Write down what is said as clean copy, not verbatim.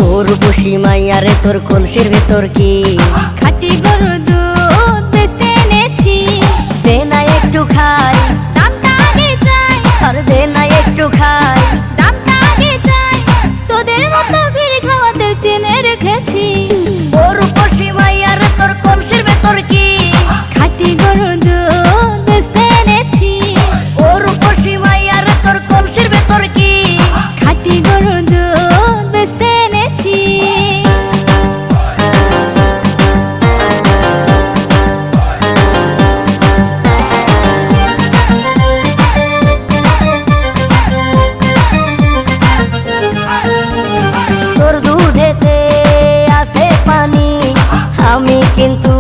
উর্বশী মাইয়ারে তোর কলসির ভেতর কি খাঁটি গরুর দুধ বেচতে এনেছি। দে না একটু খাই, দামটা আগে চাই, আর দে না একটু খাই। দামটা আগে চাই, তোদের মতো ভিড় খাওয়াদের চেনে রেখেছি। উর্বশী মাইয়ারে তোর কলসির ভেতর কি খাঁটি গরুর দুধ বেচতে এনেছি। উর্বশী মাইয়ারে তোর কলসির ভেতর কি খাঁটি গরুর দুধ বেচতে এনেছি। তোর দুধেতে আছে পানি, আমি কিন্তু